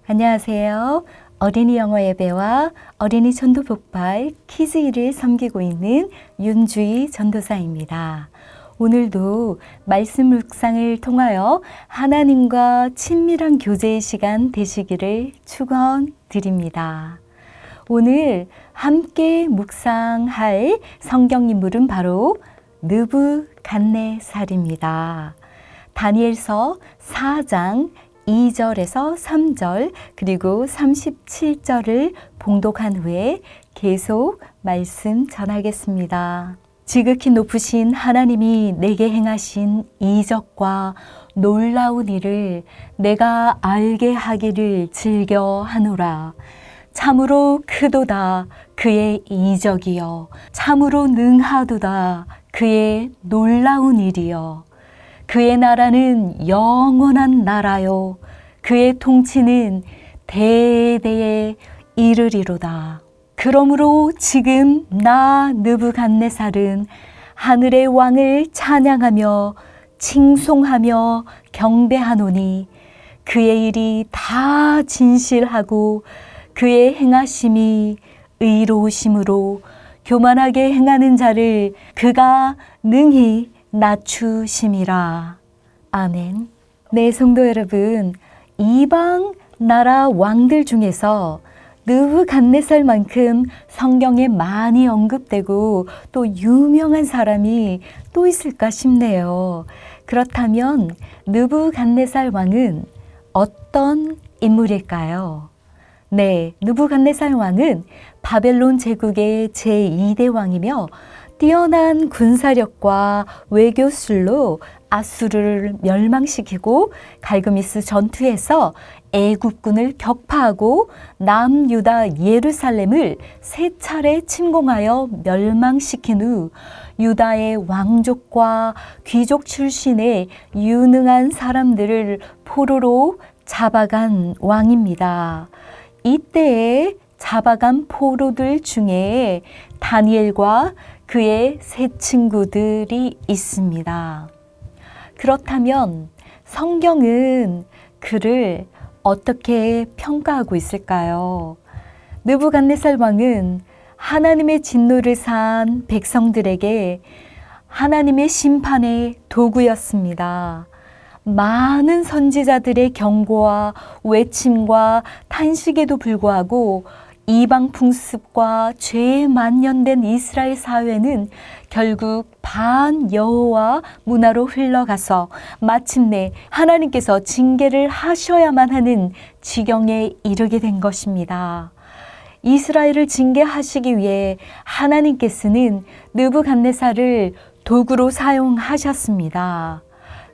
안녕하세요. 어린이 영어 예배와 어린이 전도 복발 키즈일을 섬기고 있는 윤주희 전도사입니다. 오늘도 말씀 묵상을 통하여 하나님과 친밀한 교제의 시간 되시기를 축원드립니다. 오늘 함께 묵상할 성경 인물은 바로 느부갓네살입니다. 다니엘서 4장 2절에서 3절 그리고 37절을 봉독한 후에 계속 말씀 전하겠습니다. 지극히 높으신 하나님이 내게 행하신 이적과 놀라운 일을 내가 알게 하기를 즐겨하노라. 참으로 크도다 그의 이적이여, 참으로 능하도다 그의 놀라운 일이여. 그의 나라는 영원한 나라요, 그의 통치는 대대에 이르리로다. 그러므로 지금 나 느부갓네살은 하늘의 왕을 찬양하며 칭송하며 경배하노니 그의 일이 다 진실하고 그의 행하심이 의로우심으로 교만하게 행하는 자를 그가 능히 낮추심이라. 아멘. 네, 성도 여러분, 이방 나라 왕들 중에서 느부갓네살만큼 성경에 많이 언급되고 또 유명한 사람이 또 있을까 싶네요. 그렇다면 느부갓네살 왕은 어떤 인물일까요? 네, 느부갓네살 왕은 바벨론 제국의 제2대 왕이며 뛰어난 군사력과 외교술로 아수르를 멸망시키고 갈그미스 전투에서 애국군을 격파하고 남유다 예루살렘을 세 차례 침공하여 멸망시킨 후 유다의 왕족과 귀족 출신의 유능한 사람들을 포로로 잡아간 왕입니다. 이때에 잡아간 포로들 중에 다니엘과 그의 세 친구들이 있습니다. 그렇다면 성경은 그를 어떻게 평가하고 있을까요? 느부갓네살 왕은 하나님의 진노를 사한 백성들에게 하나님의 심판의 도구였습니다. 많은 선지자들의 경고와 외침과 탄식에도 불구하고 이방 풍습과 죄에 만연된 이스라엘 사회는 결국 반여호와 문화로 흘러가서 마침내 하나님께서 징계를 하셔야만 하는 지경에 이르게 된 것입니다. 이스라엘을 징계하시기 위해 하나님께서는 느부갓네살을 도구로 사용하셨습니다.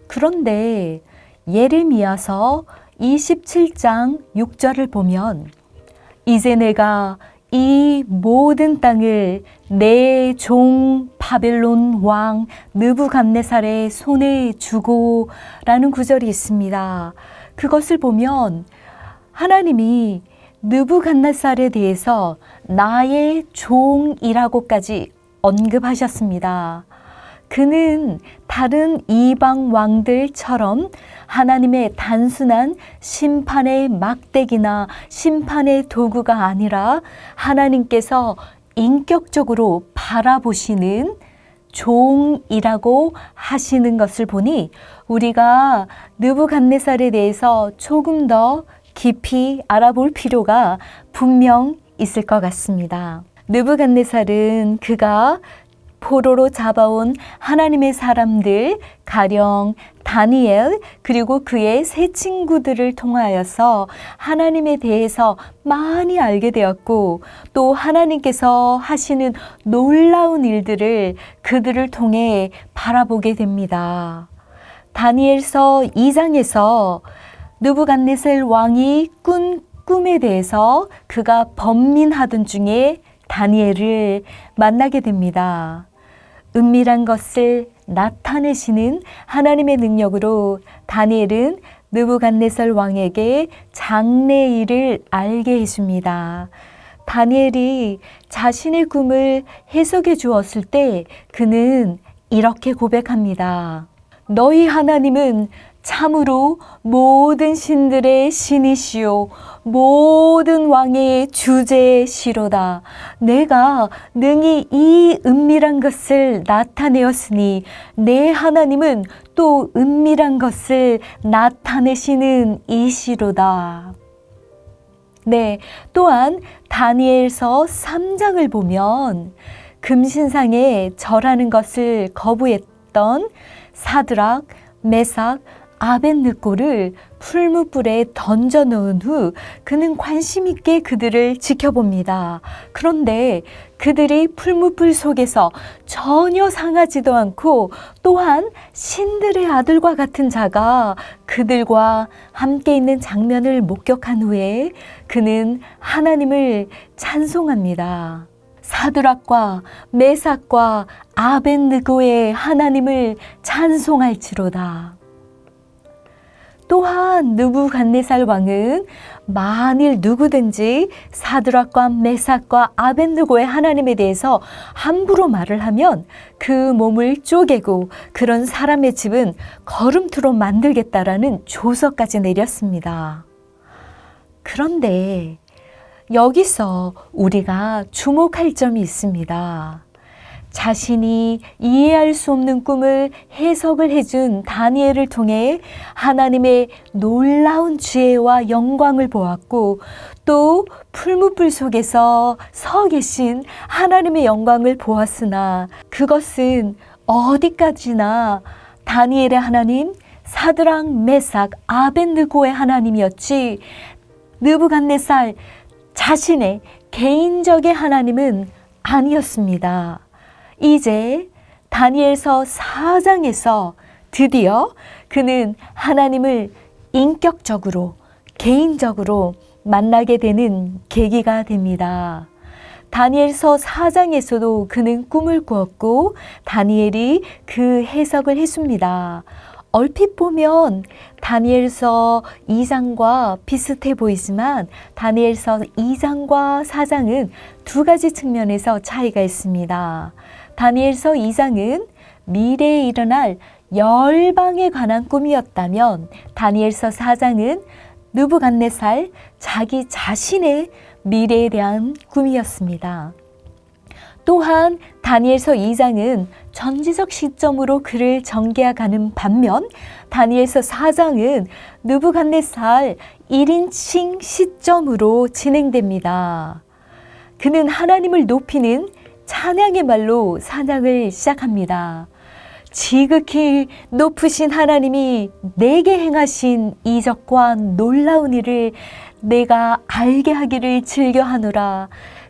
그런데 예레미야서 27장 6절을 보면 이제 내가 이 모든 땅을 내 종 바벨론 왕 느부갓네살의 손에 주고 라는 구절이 있습니다. 그것을 보면 하나님이 느부갓네살에 대해서 나의 종이라고까지 언급하셨습니다. 그는 다른 이방 왕들처럼 하나님의 단순한 심판의 막대기나 심판의 도구가 아니라 하나님께서 인격적으로 바라보시는 종이라고 하시는 것을 보니 우리가 느부갓네살에 대해서 조금 더 깊이 알아볼 필요가 분명 있을 것 같습니다. 느부갓네살은 그가 포로로 잡아온 하나님의 사람들, 가령 다니엘 그리고 그의 세 친구들을 통하여서 하나님에 대해서 많이 알게 되었고 또 하나님께서 하시는 놀라운 일들을 그들을 통해 바라보게 됩니다. 다니엘서 2장에서 느부갓네살 왕이 꾼 꿈에 대해서 그가 번민하던 중에 다니엘을 만나게 됩니다. 은밀한 것을 나타내시는 하나님의 능력으로 다니엘은 느부갓네살 왕에게 장래일을 알게 해줍니다. 다니엘이 자신의 꿈을 해석해 주었을 때 그는 이렇게 고백합니다. 너희 하나님은 참으로 모든 신들의 신이시요 모든 왕의 주제시로다. 내가 능히 이 은밀한 것을 나타내었으니 내 하나님은 또 은밀한 것을 나타내시는 이시로다. 네, 또한 다니엘서 3장을 보면 금신상에 절하는 것을 거부했던 사드락, 메삭, 아벳느고를 풀무불에 던져 넣은 후 그는 관심 있게 그들을 지켜봅니다. 그런데 그들이 풀무불 속에서 전혀 상하지도 않고 또한 신들의 아들과 같은 자가 그들과 함께 있는 장면을 목격한 후에 그는 하나님을 찬송합니다. 사드락과 메삭과 아벳느고의 하나님을 찬송할지로다. 또한 느부갓네살 왕은 만일 누구든지 사드락과 메삭과 아벳느고의 하나님에 대해서 함부로 말을 하면 그 몸을 쪼개고 그런 사람의 집은 거름투로 만들겠다라는 조서까지 내렸습니다. 그런데 여기서 우리가 주목할 점이 있습니다. 자신이 이해할 수 없는 꿈을 해석을 해준 다니엘을 통해 하나님의 놀라운 지혜와 영광을 보았고 또 풀무불 속에서 서 계신 하나님의 영광을 보았으나 그것은 어디까지나 다니엘의 하나님, 사드락, 메삭, 아벳느고의 하나님이었지 느부갓네살 자신의 개인적인 하나님은 아니었습니다. 이제 다니엘서 4장에서 드디어 그는 하나님을 인격적으로, 개인적으로 만나게 되는 계기가 됩니다. 다니엘서 4장에서도 그는 꿈을 꾸었고 다니엘이 그 해석을 해줍니다. 얼핏 보면 다니엘서 2장과 비슷해 보이지만 다니엘서 2장과 4장은 두 가지 측면에서 차이가 있습니다. 다니엘서 2장은 미래에 일어날 열방에 관한 꿈이었다면 다니엘서 4장은 느부갓네살 자기 자신의 미래에 대한 꿈이었습니다. 또한 다니엘서 2장은 전지적 시점으로 그를 전개해가는 반면 다니엘서 4장은 느부갓네살 1인칭 시점으로 진행됩니다. 그는 하나님을 높이는 찬양의 말로 찬양을 시작합니다. 지극히 높으신 하나님이 내게 행하신 이적과 놀라운 일을 내가 알게 하기를 즐겨하노라.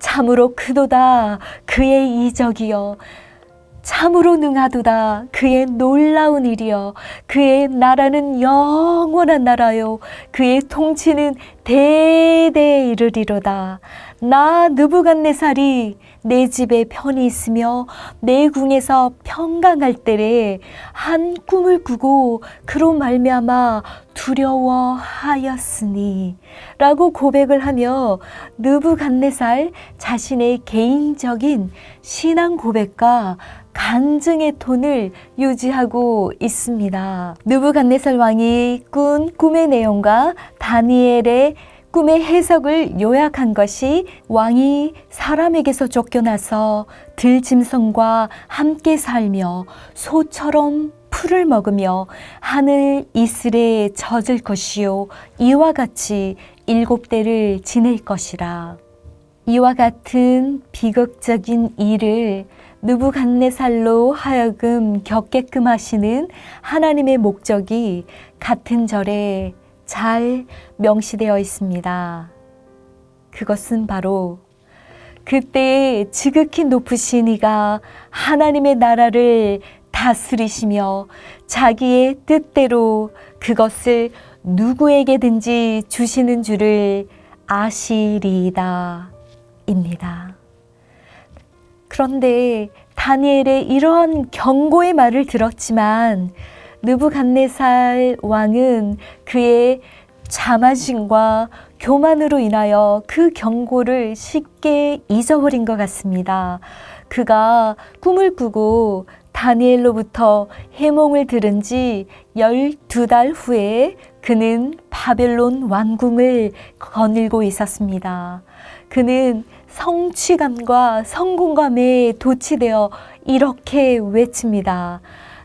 참으로 크도다 그의 이적이여 참으로 능하도다 그의 놀라운 일이여 그의 나라는 영원한 나라요 그의 통치는 대대에 이르리로다. 나 느부갓네살이 내 집에 편히 있으며 내 궁에서 평강할 때에 한 꿈을 꾸고 그로 말미암아 두려워하였으니 라고 고백을 하며 느부갓네살 자신의 개인적인 신앙 고백과 간증의 톤을 유지하고 있습니다. 느부갓네살 왕이 꾼 꿈의 내용과 다니엘의 꿈의 해석을 요약한 것이 왕이 사람에게서 쫓겨나서 들짐승과 함께 살며 소처럼 풀을 먹으며 하늘 이슬에 젖을 것이요 이와 같이 7대를 지낼 것이라. 이와 같은 비극적인 일을 느부갓네살로 하여금 겪게끔 하시는 하나님의 목적이 같은 절에 잘 명시되어 있습니다. 그것은 바로 그때 지극히 높으신 이가 하나님의 나라를 다스리시며 자기의 뜻대로 그것을 누구에게든지 주시는 줄을 아시리이다 입니다. 그런데 다니엘의 이러한 경고의 말을 들었지만 느부갓네살 왕은 그의 자만심과 교만으로 인하여 그 경고를 쉽게 잊어버린 것 같습니다. 그가 꿈을 꾸고 다니엘로부터 해몽을 들은 지 12달 후에 그는 바벨론 왕궁을 거닐고 있었습니다. 그는 성취감과 성공감에 도취되어 이렇게 외칩니다.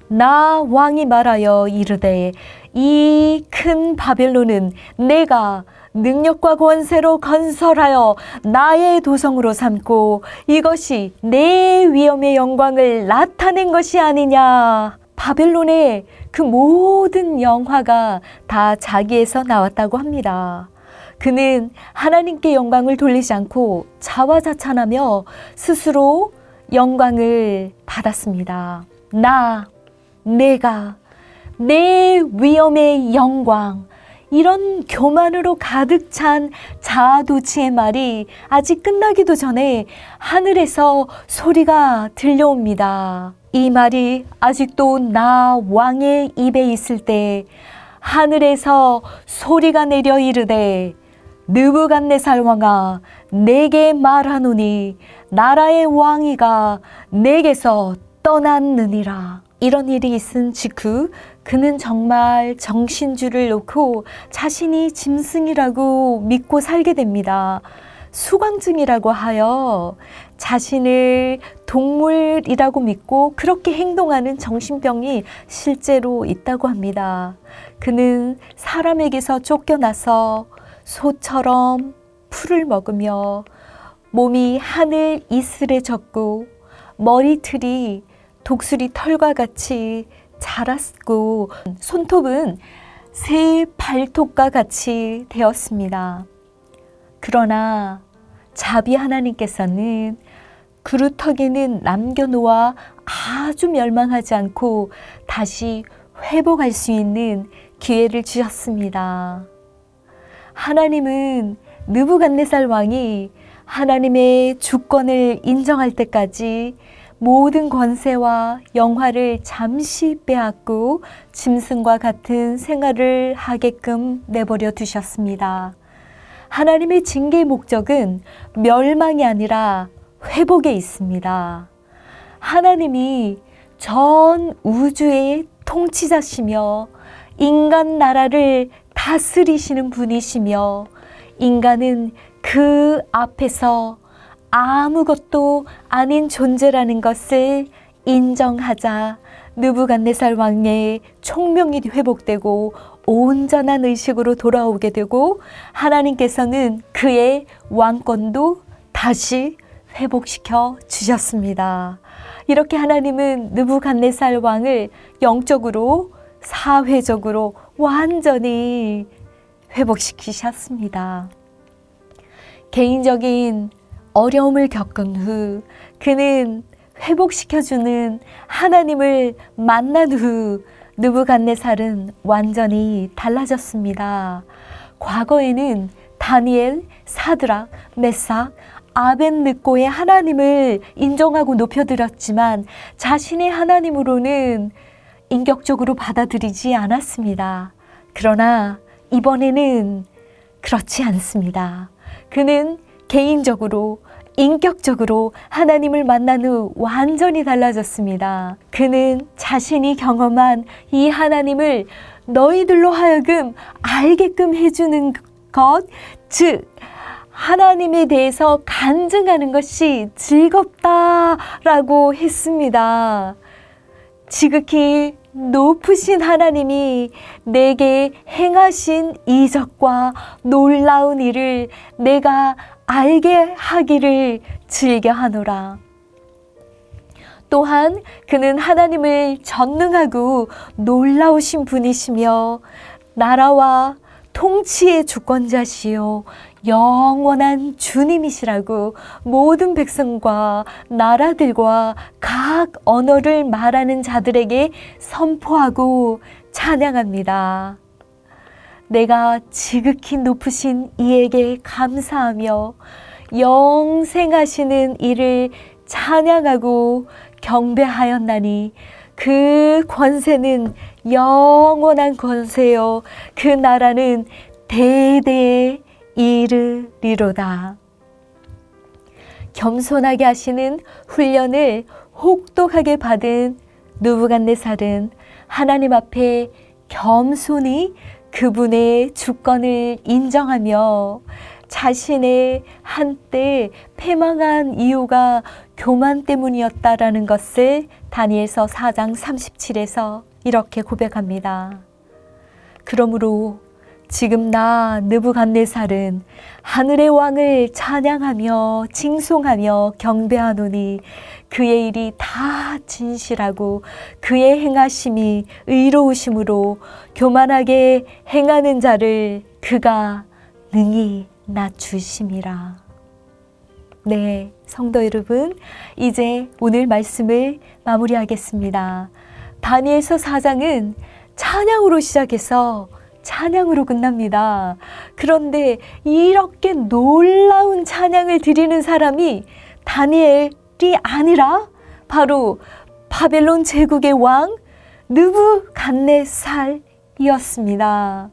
나 왕이 말하여 이르되 이 큰 바벨론은 내가 능력과 권세로 건설하여 나의 도성으로 삼고 이것이 내 위엄의 영광을 나타낸 것이 아니냐. 바벨론의 그 모든 영화가 다 자기에서 나왔다고 합니다. 그는 하나님께 영광을 돌리지 않고 자화자찬하며 스스로 영광을 받았습니다. 내가 내 위엄의 영광, 이런 교만으로 가득 찬 자아도취의 말이 아직 끝나기도 전에 하늘에서 소리가 들려옵니다. 이 말이 아직도 나 왕의 입에 있을 때 하늘에서 소리가 내려 이르되 느부갓네살 왕아 내게 말하노니 나라의 왕위가 내게서 떠났느니라. 이런 일이 있은 직후 그는 정말 정신줄을 놓고 자신이 짐승이라고 믿고 살게 됩니다. 수광증이라고 하여 자신을 동물이라고 믿고 그렇게 행동하는 정신병이 실제로 있다고 합니다. 그는 사람에게서 쫓겨나서 소처럼 풀을 먹으며 몸이 하늘 이슬에 젖고 머리털이 독수리 털과 같이 자랐고 손톱은 새 발톱과 같이 되었습니다. 그러나 자비 하나님께서는 그루터기는 남겨놓아 아주 멸망하지 않고 다시 회복할 수 있는 기회를 주셨습니다. 하나님은 느부갓네살 왕이 하나님의 주권을 인정할 때까지 모든 권세와 영화를 잠시 빼앗고 짐승과 같은 생활을 하게끔 내버려 두셨습니다. 하나님의 징계의 목적은 멸망이 아니라 회복에 있습니다. 하나님이 전 우주의 통치자시며 인간 나라를 다스리시는 분이시며 인간은 그 앞에서 아무것도 아닌 존재라는 것을 인정하자 느부갓네살 왕의 총명이 회복되고 온전한 의식으로 돌아오게 되고 하나님께서는 그의 왕권도 다시 회복시켜 주셨습니다. 이렇게 하나님은 느부갓네살 왕을 영적으로 사회적으로 완전히 회복시키셨습니다. 개인적인 어려움을 겪은 후 그는 회복시켜주는 하나님을 만난 후 느부갓네살은 완전히 달라졌습니다. 과거에는 다니엘, 사드락, 메삭, 아벳느고의 하나님을 인정하고 높여드렸지만 자신의 하나님으로는 인격적으로 받아들이지 않았습니다. 그러나 이번에는 그렇지 않습니다. 그는 개인적으로 인격적으로 하나님을 만난 후 완전히 달라졌습니다. 그는 자신이 경험한 이 하나님을 너희들로 하여금 알게끔 해주는 것, 즉 하나님에 대해서 간증하는 것이 즐겁다라고 했습니다. 지극히 높으신 하나님이 내게 행하신 이적과 놀라운 일을 내가 알게 하기를 즐겨하노라. 또한 그는 하나님을 전능하고 놀라우신 분이시며 나라와 통치의 주권자시요 영원한 주님이시라고 모든 백성과 나라들과 각 언어를 말하는 자들에게 선포하고 찬양합니다. 내가 지극히 높으신 이에게 감사하며 영생하시는 이를 찬양하고 경배하였나니 그 권세는 영원한 권세요 그 나라는 대대에 이르리로다. 겸손하게 하시는 훈련을 혹독하게 받은 느부갓네살은 하나님 앞에 겸손히 그분의 주권을 인정하며 자신의 한때 패망한 이유가 교만 때문이었다라는 것을 다니엘서 4장 37에서 이렇게 고백합니다. 그러므로 지금 나 느부갓네살은 하늘의 왕을 찬양하며 칭송하며 경배하노니 그의 일이 다 진실하고 그의 행하심이 의로우심으로 교만하게 행하는 자를 그가 능히 낮추심이라. 네, 성도 여러분, 이제 오늘 말씀을 마무리하겠습니다. 다니엘서 4장은 찬양으로 시작해서 찬양으로 끝납니다. 그런데 이렇게 놀라운 찬양을 드리는 사람이 다니엘이 아니라 바로 바벨론 제국의 왕 느부갓네살이었습니다.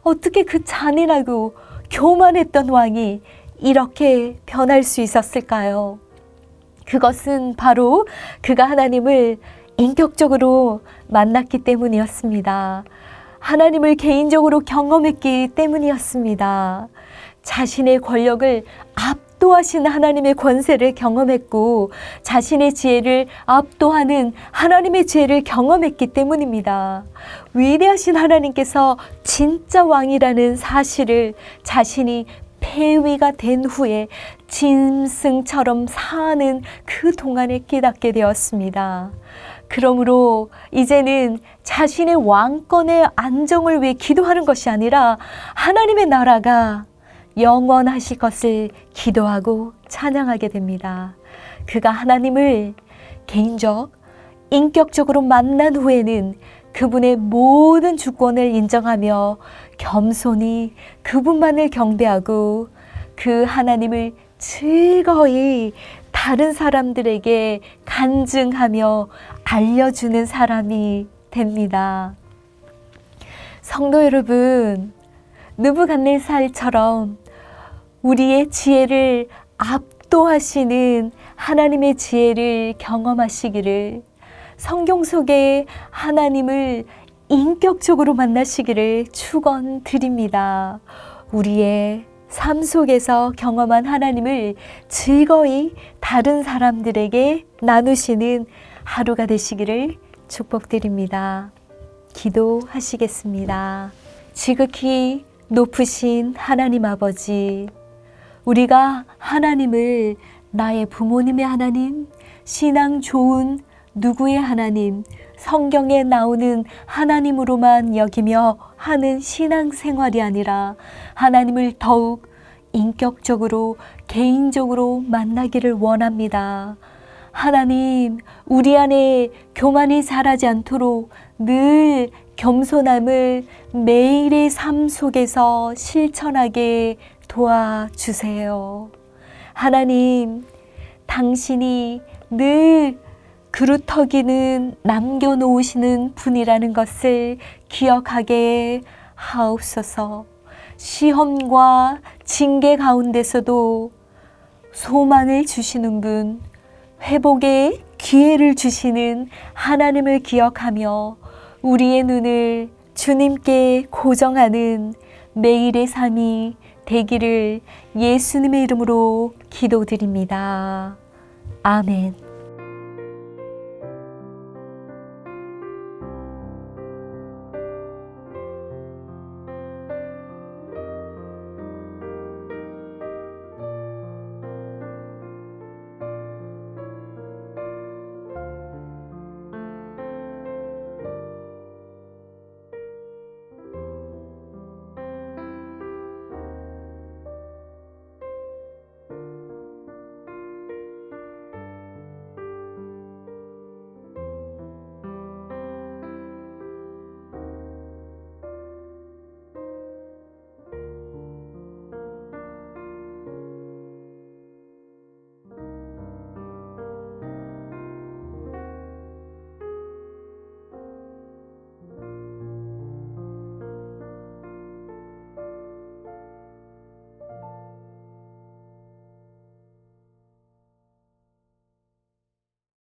어떻게 그 잔인하고 교만했던 왕이 이렇게 변할 수 있었을까요? 그것은 바로 그가 하나님을 인격적으로 만났기 때문이었습니다. 하나님을 개인적으로 경험했기 때문이었습니다. 자신의 권력을 압도하신 하나님의 권세를 경험했고 자신의 지혜를 압도하는 하나님의 지혜를 경험했기 때문입니다. 위대하신 하나님께서 진짜 왕이라는 사실을 자신이 폐위가 된 후에 짐승처럼 사는 그 동안에 깨닫게 되었습니다. 그러므로 이제는 자신의 왕권의 안정을 위해 기도하는 것이 아니라 하나님의 나라가 영원하실 것을 기도하고 찬양하게 됩니다. 그가 하나님을 개인적, 인격적으로 만난 후에는 그분의 모든 주권을 인정하며 겸손히 그분만을 경배하고 그 하나님을 즐거이 다른 사람들에게 간증하며 알려주는 사람이 됩니다. 성도 여러분, 느부갓네살처럼 우리의 지혜를 압도하시는 하나님의 지혜를 경험하시기를, 성경 속에 하나님을 인격적으로 만나시기를 축원드립니다. 우리의 삶 속에서 경험한 하나님을 즐거이 다른 사람들에게 나누시는 하루가 되시기를 축복드립니다. 기도하시겠습니다. 지극히 높으신 하나님 아버지, 우리가 하나님을 나의 부모님의 하나님, 신앙 좋은 누구의 하나님, 성경에 나오는 하나님으로만 여기며 하는 신앙생활이 아니라 하나님을 더욱 인격적으로 개인적으로 만나기를 원합니다. 하나님, 우리 안에 교만이 자라지 않도록 늘 겸손함을 매일의 삶 속에서 실천하게 도와주세요. 하나님, 당신이 늘 그루터기는 남겨놓으시는 분이라는 것을 기억하게 하옵소서. 시험과 징계 가운데서도 소망을 주시는 분, 회복의 기회를 주시는 하나님을 기억하며 우리의 눈을 주님께 고정하는 매일의 삶이 되기를 예수님의 이름으로 기도드립니다. 아멘.